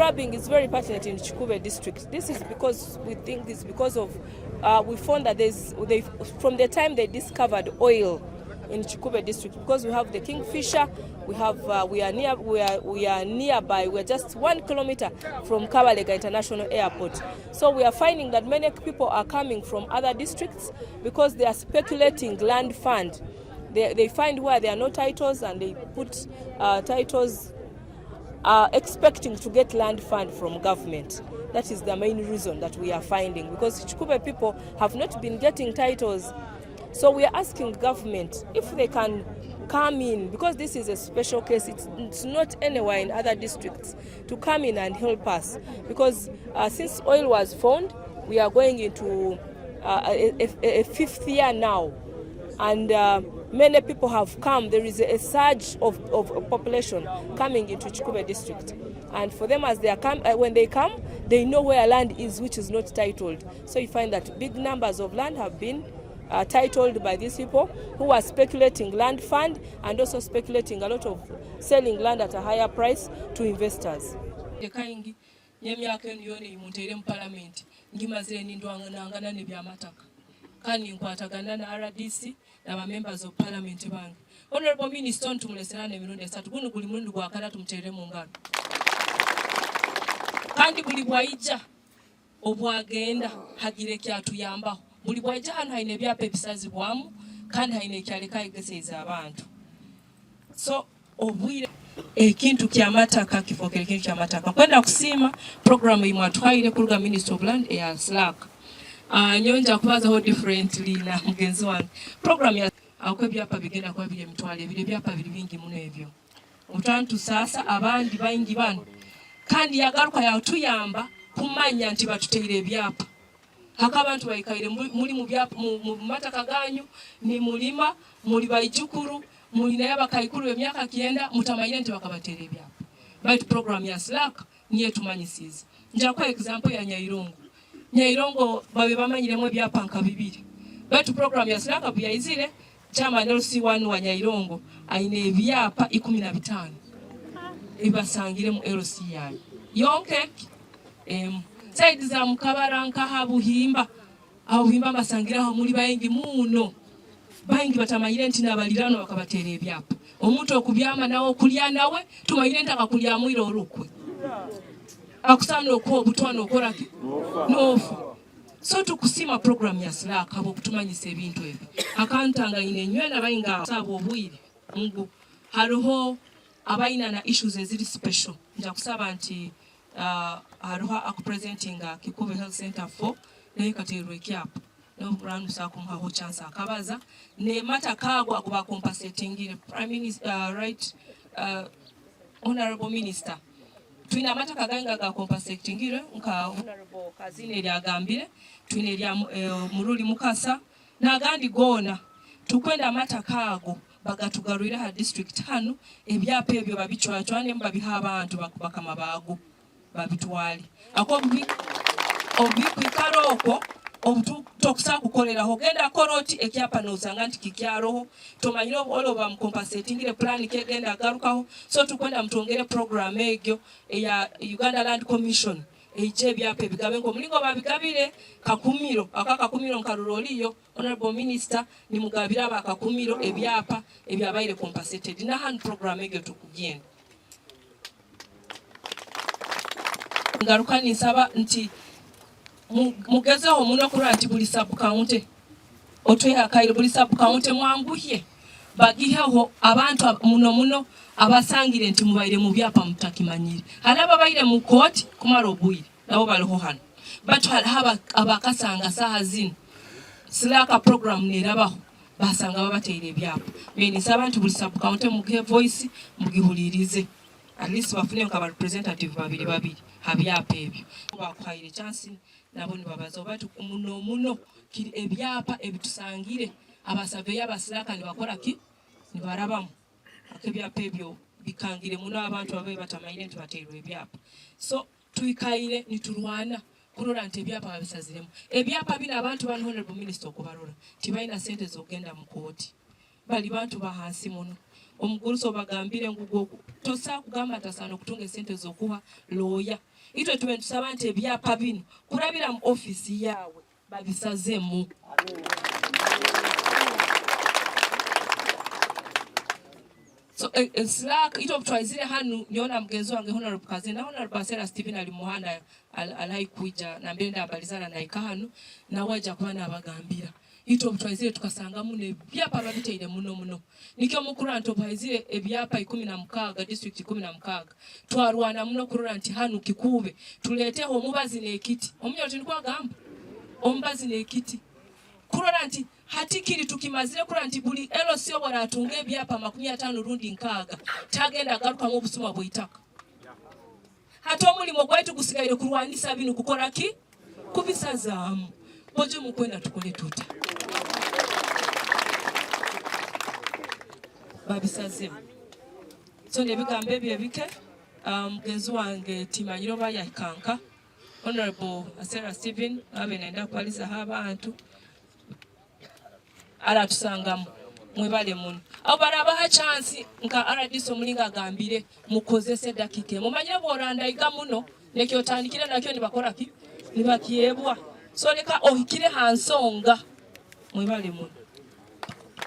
grabbing is very pertinent in Kikuube district. This is because we think it's because of we found that from the time they discovered oil in Kikuube district, because we have the Kingfisher, we are nearby. We're just 1 kilometer from Kabalega International Airport. So we are finding that many people are coming from other districts because they are speculating land fund. They find where there are no titles and they put titles expecting to get land fund from government. That is the main reason that we are finding, because Kikuube people have not been getting titles. So we are asking government if they can come in, because this is a special case, it's not anywhere in other districts, to come in and help us. Because since oil was found, we are going into a 5th year now. And many people have come. There is a surge of population coming into Kikuube district. And for them, as they are when they come, they know where land is, which is not titled. So you find that big numbers of land have been titled by these people who are speculating land fund and also speculating a lot of selling land at a higher price to investors. Members of Parliament bank. Honorable Minister tumulesana emirundi esatu guno guli mulundu gwakala tumutere mu ngalo. Kandi buli bwayija obwagenda hagire kyatuyambaho. Buli bwayija hano haine byapa ebisazibwamu kandi haine kyaleka egeseza abantu. So obwire ekintu kyamataka kifokere kintu kyamataka. Kwenda kusima program imwe atwaire kuruga Minister of Land ya Slack. Nyonja kubaza ho differently na mugenzi wange. Program ya akwe byapa bigenda kwa bile mtwale bile byapa bili bingi muno ebyo. Olwantu sasa abandi bayingi bano kandi yagaruka yatuyamba kumanya nti batuteire ebyapa. Hakabantu bayikaire muri mu byapa mu mataka ganyu ni mulima muri bayijukuru muri naye bakayikuru emyaka kienda mutamanyire nti bakabateire ebyapa. Baitu program ya Slack niye tumanyisize. Nja kwa example ya Nyairongo. Nyairongo babe bamanyiremo ebyapa nka 2. Baitu program ya Slack buyayizire chama LC1 wa Nyairongo aine ebyapa 15 ibasangire mu LC yayo yonke side za mukabaranka habuhimba abuhimba basangira ho muri bayingi muno bayingi batamanyire nti nabalirano bakabatera ebyapa omuntu okubyama nawo kulya nawe tumayire ntaka kulya mwiro olukwe akusamno ko butwano okoraki nofu. So tukusima program ya Slack abo kutumanyisa ebintu ebi akantanga ine nywena bayinga sabo obwire mungu haruho abaina na issues eziri special nja kusaba nti haruho akupresenting Kikuube Health Center 4 naye katerwe kyapa no ranu sakumha ho chance akabaza ne mata kagwa kuba compensating Prime Minister right Honorable Minister twina mata kaganga ga compensating nka Honorable Kazine lyagambire twine lya muruli mukasa nagandi gona tukwenda mata kago bagatugarurira ha district hano ebyapa ebyo babichwachwane mbabiha abantu bakama bago babitwali akobi obikaroko obutu tokusa kukolera hogenda koroti ekyapa nozanga nti kikyaroho tomanyiro oloba mcompensating plan kegenda garukaho so tukwenda mtongere program egyo ya Uganda Land Commission eje byapa bigabengo mulingo babigabire kakumiro akakakumiro nkaruroliyo Honorable Minister ni mugabira bakakumiro ebyapa ebyabaire compensated na hand program egyo tukugenda ngarukani saba nti mugezeho muno kuranti buli sub county otweha kaire buli sub county mwanguhye bagiheho abantu muno abasangire nti mubaire mu byapa mutakimanyire halaba baire mu court kumara obwire nabo baliho hano but haba abakasanga saha zino Slack program nerabaho basanga babateire byapa bene sabantu buli sub county mugihe voice mugihulirize at least bafune nka representative babiri habyapa ebyo bakwaire chance nabo nibabaza obatu muno kiri ebyapa ebitusangire abasave y'abasilaka ni bakora ki ni barabamu akebyapa ebyo bikangire muno abantu ababe batamayire nti bateerwe ebyapa so tuikaire niturwana kurora nti ebyapa babisaziremu ebyapa bina abantu bano Honorable Minister okubarora tibaina sente zogenda mu kooti bali bantu bahansi muno omuguluso bagambire ngugo tosa kugamba tasano kutunga sente zokuwa lawyer itwe tume tusaba nti ebyapa bino kulabira mu office yawe babisazemu. So Slack ito twaizire hanu niona mgenzo wange honorable kazi na honorable Basera Stephen alimuhanda alaikuja na mbenda abalizana na ikahanu na waja kwana abagambira ito twaizire tukasanga mune byapa babiteire muno nikyo mukuru antopazire ebyapa 16 district 16 twarwana muno kurora nti hanu Kikuube tuleteho omubazi n'ekiti omunyo tinukwa gamba omubazi n'ekiti kurora nti hatikiri tukimazire kurora nti buli LC obora atunga ebyapa 50 rundi nkaaga tagenda garuka mu busuma bw'itaka hata omulimo gwaitu gusigaire kurwanisa bino kukora ki kubisazaamu boje mukwenda tukole tuta babisazemu so nebigambo ebyo ebike mugenzi wange timanyiro bayakanka honorable Sarah Stephen abe naenda kwaliza abantu ala tusangamu mwebale muno abo barabaha chance nka RDC omulinga agambire mukozese dakike mumanyire bworanda iga muno nekyo otandikire nakyo nibakora ki nibakiyebwa so leka ohikire hansonga mwebale muno.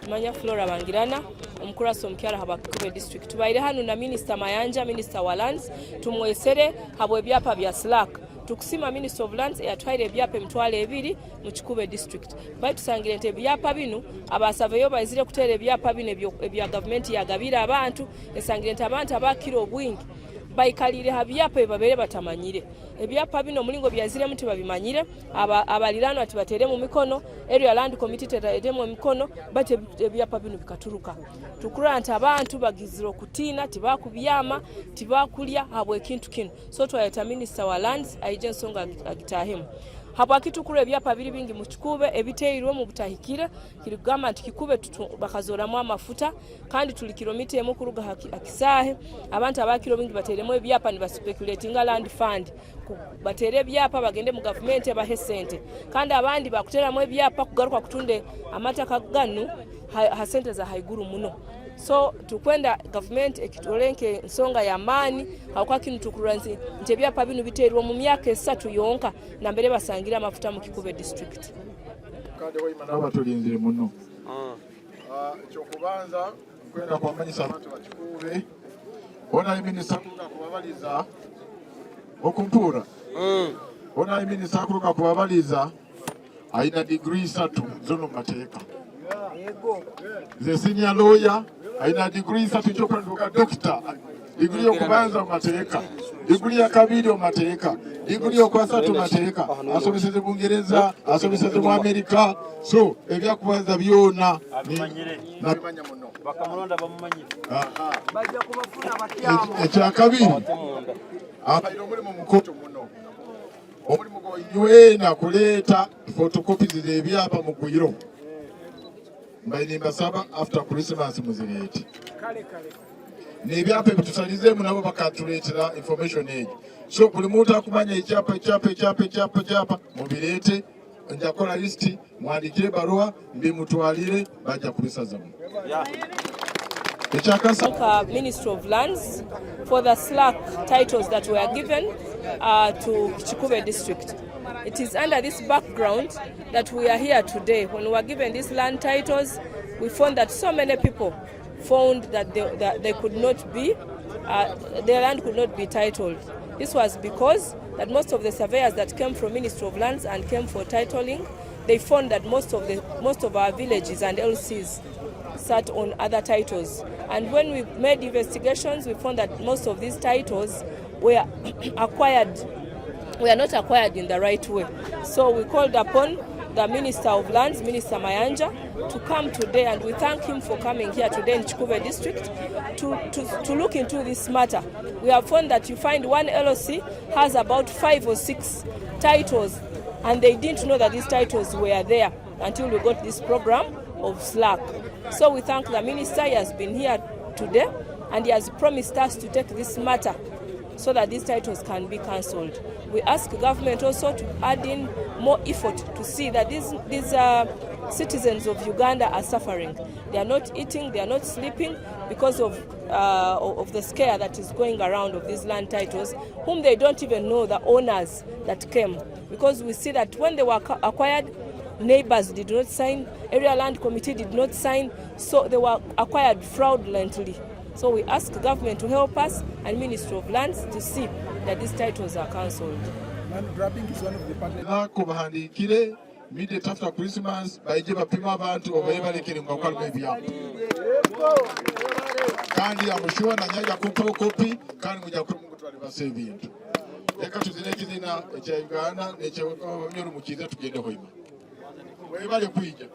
Manya Flora Bangirana omukuraso omukyala Abakulembeze district tubaire hanu na Minister Mayanja Minister wa Lands tumwesere habwe byapa bya Slack tukusima Minister of Lands yatwaire byapa emitwalo 2 mu Kikuube district bali tusangire nte byapa bino abasaveyo bazire kutere byapa bino ebya government yagabira abantu esangire nte abantu abakiro obwingi baikalire habyapa babere batamanyire ebyapa bino mulingo byazire muti babimanyire abalirano ati batere mu mikono area land committee tere mu mikono bate ebyapa bino bikaturuka tukura nti abantu bagiziro kutina tibakubyama tibakulya habwe kintu kino so twayeta Minister wa Lands aijensonga agitahemu hapa kitukura ebyapa biri bingi mu Kikuube ebiteirwe mu butahikira kirugama nti Kikuube bakazora mu Mafuta kandi tuli kilomita emu kuruga akisahe abantu abakiro bingi bateremo ebyapa ni baspeculatinga land fund batere ebyapa bagende mu government abahe sente kandi abandi bakuteramo ebyapa kugaruka kutunde amataka ganu ha sente za haiguru muno so tukwenda government ekitolenke nsonga ya mani akwa kinu tukuranzi nte byapa bino biterwa mu myaka 3 yonka na mbere basangira Mafuta mu Kikuube district kade hoima naba tulinzire muno cyo kubanza kwenda kwamanyisa abantu ba Kikuube ona minister kuruka kubabaliza okumpura ona minister kuruka kubabaliza aina degree 3 zono mateka the senior lawyer aina degree 3 chokora nduka doctor degree yokubanza mateka degree ya kabiri mateka degree yokwasatu mateka asomeseze Bungereza asomeseze mu America so ebya kubanza byona nabimanya muno bakamulonda bamumanyire bajja kubafuna batyamo ekya kabiri abayiro muri mu mukoto muno omulimo goyiwe na kuleta photocopies zebyapa mu kuyiro mbaini mbasaba after Christmas muzireti kale nebyapa bitusalize mu nabo bakatuletera information age so buli muntu akumanya icyapa mubirete njakola list mwandikire baruwa mbi mutwalire bajja kubisazamu Ministry of Lands for the Slack titles that were given to Kikuube district. It is under this background that we are here today. When we were given these land titles, we found that so many people found that they could not be, their land could not be titled. This was because that most of the surveyors that came from Ministry of Lands and came for titling, they found that most of our villages and LCs sat on other titles. And when we made investigations, we found that most of these titles were not acquired in the right way. So we called upon the Minister of Lands, Minister Mayanja, to come today, and we thank him for coming here today in Kikuube district to look into this matter. We have found that you find one LOC has about 5 or 6 titles, and they didn't know that these titles were there until we got this program of Slack. So we thank the minister. He has been here today, and he has promised us to take this matter so that these titles can be cancelled. We ask government also to add in more effort to see that these citizens of Uganda are suffering. They are not eating, they are not sleeping because of the scare that is going around of these land titles, whom they don't even know the owners that came. Because we see that when they were acquired, neighbors did not sign, area land committee did not sign, so they were acquired fraudulently. So we ask the government to help us and Ministry of Lands to see that these titles are cancelled. Land grabbing is one of the partners. Kubahandikire immediate after Christmas baije bapima abantu obebalekere nga kwalme byabwe. Kandi amushuwa na nyaja kumpa kopi kandi mujja kumutwali base ebintu. Eka tuzine kizina ekya Uganda n'ekya Nyoru mukize tugende hoima. Webale kuija.